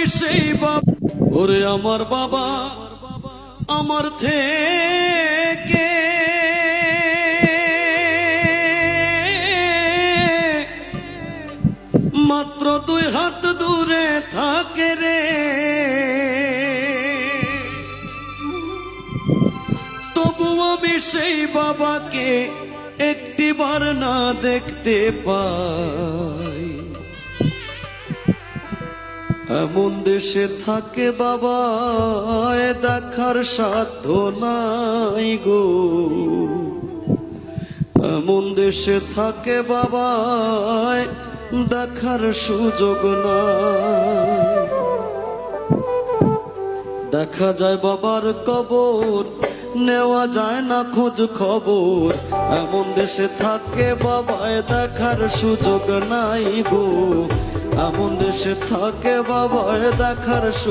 আমি সেই বাবা, ওরে আমার বাবা আমার থেকে মাত্র 2 হাত দূরে থাকে রে, তবু আমি সেই বাবাকে একটিবার না দেখতে পাই। এমন দেশে থাকে বাবা দেখার সাধ্য নাই গো, এমন দেশে থাকে বাবা দেখার সুযোগ নাই। দেখা যায় বাবার কবর, নেওয়া যায় না খোঁজ খবর, এমন দেশে থাকে বাবায় দেখার সুযোগ নাই গো, এমন দেশে থাকে বাবায় দেখার সুযোগ